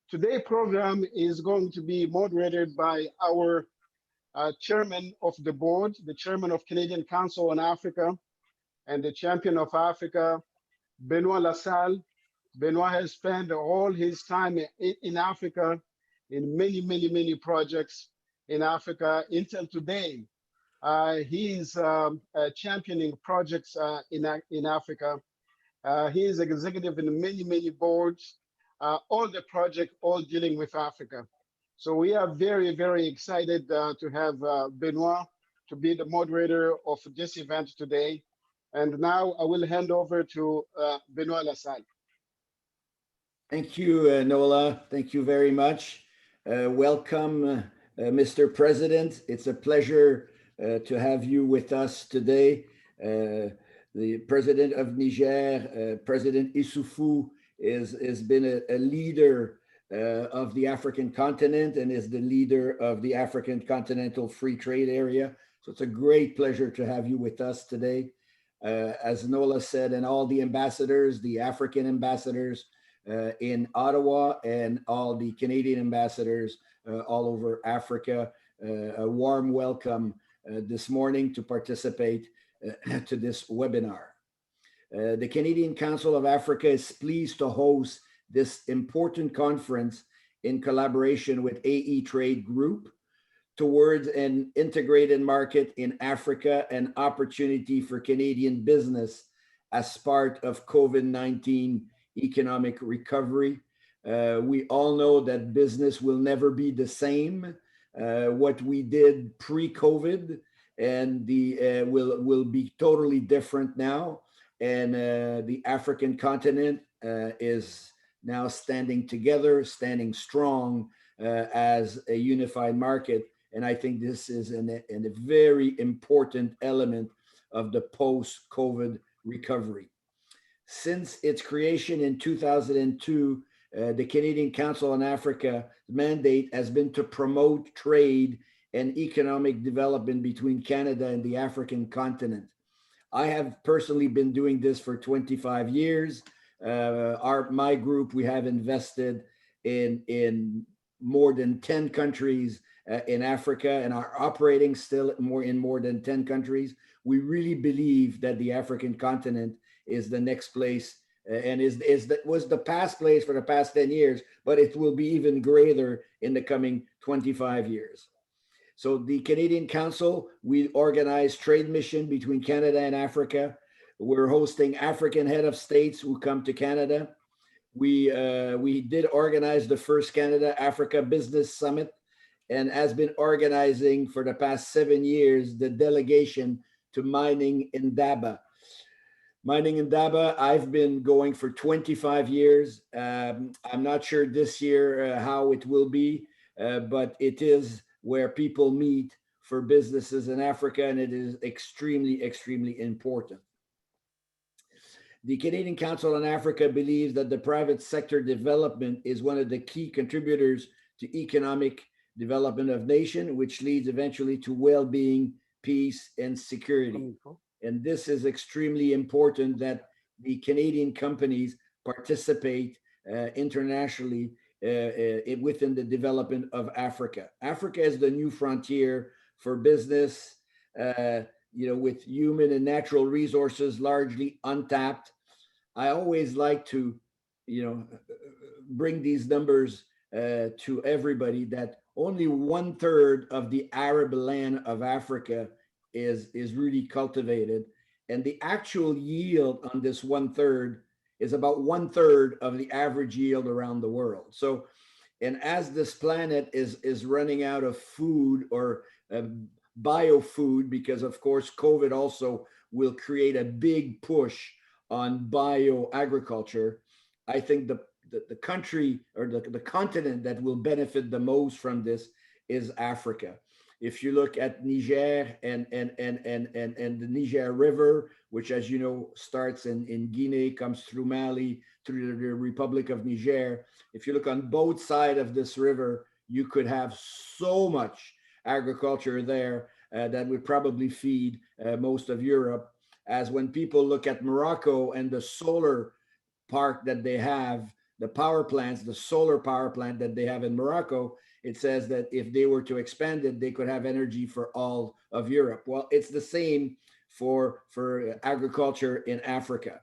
Today's program is going to be moderated by our chairman of the board, the chairman of Canadian Council on Africa, and the champion of Africa, Benoit Salle. Benoit has spent all his time in Africa in many projects in Africa until today. He is championing projects in Africa. He is executive in many boards, all the project, all dealing with Africa. So we are very excited to have Benoit to be the moderator of this event today. And now I will hand over to Benoit Lassalle. Thank you, Nola. Thank you very much. Welcome, Mr. President. It's a pleasure to have you with us today. The President of Niger, President Issoufou, has been a leader of the African continent and is the leader of the African Continental Free Trade Area. So it's a great pleasure to have you with us today. As Nola said, and all the ambassadors, the African ambassadors in Ottawa and all the Canadian ambassadors all over Africa, a warm welcome this morning to participate to this webinar. The Canadian Council of Africa is pleased to host this important conference in collaboration with AeTrade Group towards an integrated market in Africa and opportunity for Canadian business as part of COVID-19 economic recovery. We all know that business will never be the same. What we did pre-COVID and will be totally different now. And the African continent is now standing together, standing strong as a unified market. And I think this is a very important element of the post-COVID recovery. Since its creation in 2002, the Canadian Council on Africa mandate has been to promote trade and economic development between Canada and the African continent. I have personally been doing this for 25 years. My group, we have invested in more than 10 countries in Africa and are operating still in more than 10 countries. We really believe that the African continent is the next place and was the past place for the past 10 years, but it will be even greater in the coming 25 years. So the Canadian Council, we organize trade mission between Canada and Africa. We're hosting African head of states who come to Canada. We did organize the first Canada Africa Business Summit and has been organizing for the past 7 years the delegation to Mining Indaba. Mining Indaba, I've been going for 25 years. I'm not sure this year how it will be, but it is where people meet for businesses in Africa, and it is extremely important. The Canadian Council on Africa believes that the private sector development is one of the key contributors to economic development of nation, which leads eventually to well-being, peace, and security. And this is extremely important that the Canadian companies participate internationally within the development of Africa. Africa is the new frontier for business, with human and natural resources largely untapped. I always like to, bring these numbers to everybody that only 1/3 of the Arab land of Africa is really cultivated. And the actual yield on this 1/3 is about 1/3 of the average yield around the world. So, and as this planet is running out of food or biofood, because of course, COVID also will create a big push on bioagriculture, I think the country or the continent that will benefit the most from this is Africa. If you look at Niger and the Niger River, which, as you know, starts in Guinea, comes through Mali, through the Republic of Niger. If you look on both sides of this river, you could have so much agriculture there that would probably feed most of Europe. As when people look at Morocco and the solar park that they have, the power plants, the solar power plant that they have in Morocco, it says that if they were to expand it, they could have energy for all of Europe. Well, it's the same for agriculture in Africa.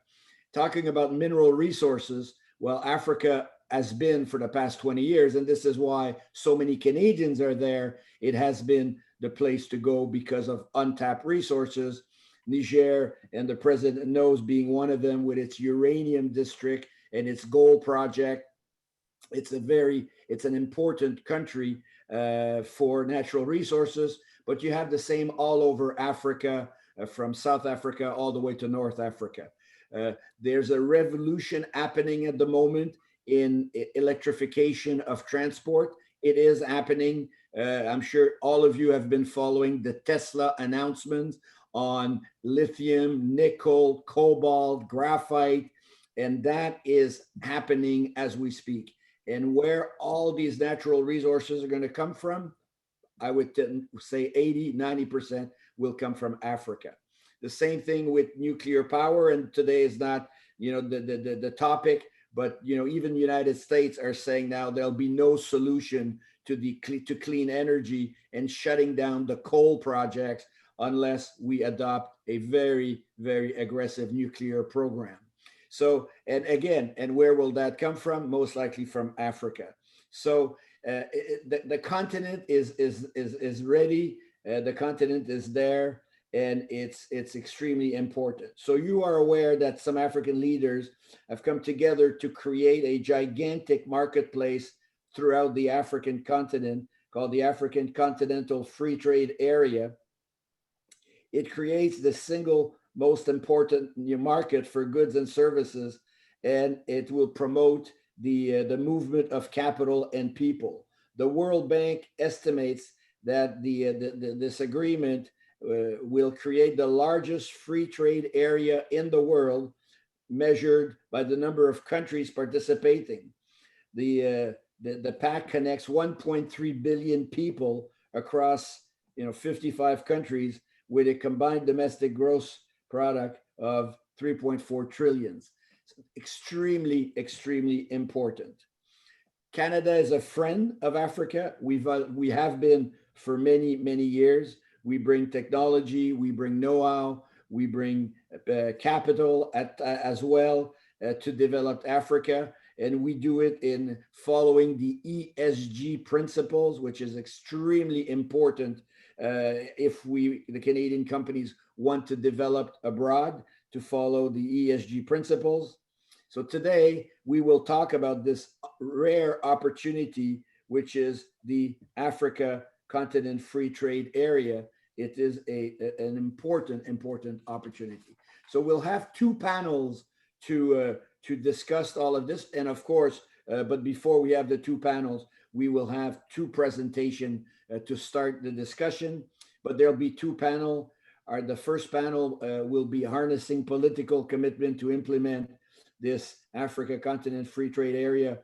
Talking about mineral resources, well, Africa has been for the past 20 years, and this is why so many Canadians are there. It has been the place to go because of untapped resources. Niger, and the president knows, being one of them, with its uranium district and its gold project. It's an important country for natural resources, but you have the same all over Africa, from South Africa all the way to North Africa. There's a revolution happening at the moment in electrification of transport. It is happening. I'm sure all of you have been following the Tesla announcements on lithium, nickel, cobalt, graphite, and that is happening as we speak. And where all these natural resources are going to come from, I would say 80, 90% will come from Africa. The same thing with nuclear power, and today is not, the topic, but even United States are saying now there'll be no solution to clean energy and shutting down the coal projects unless we adopt a very, very aggressive nuclear program. So, and again, and where will that come from? Most likely from Africa. So the continent is ready. The continent is there, and it's extremely important. So you are aware that some African leaders have come together to create a gigantic marketplace throughout the African continent called the African Continental Free Trade Area. It creates the single most important market for goods and services, and it will promote the movement of capital and people. The World Bank estimates that this agreement will create the largest free trade area in the world, measured by the number of countries participating. The pact connects 1.3 billion people across 55 countries with a combined domestic gross product of 3.4 trillion. Extremely, extremely important. Canada is a friend of Africa. We have been for many, many years. We bring technology, we bring know-how, we bring capital as well to develop Africa. And we do it in following the ESG principles, which is extremely important if the Canadian companies want to develop abroad, to follow the ESG principles. So today we will talk about this rare opportunity, which is the Africa Continent Free Trade Area. It is an important opportunity. So we'll have two panels to discuss all of this. And of course, but before we have the two panels, we will have two presentations to start the discussion. But there'll be two panels. The first panel will be harnessing political commitment to implement this Africa Continent Free Trade Area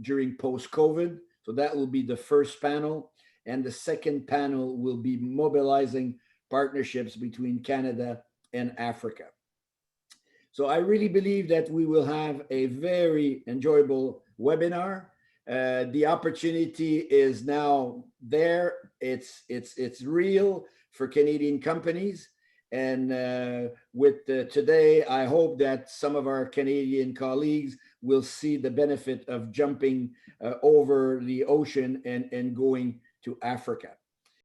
during post-COVID. So that will be the first panel. And the second panel will be mobilizing partnerships between Canada and Africa. So I really believe that we will have a very enjoyable webinar. The opportunity is now there. It's real for Canadian companies. And with today, I hope that some of our Canadian colleagues will see the benefit of jumping over the ocean and going to Africa.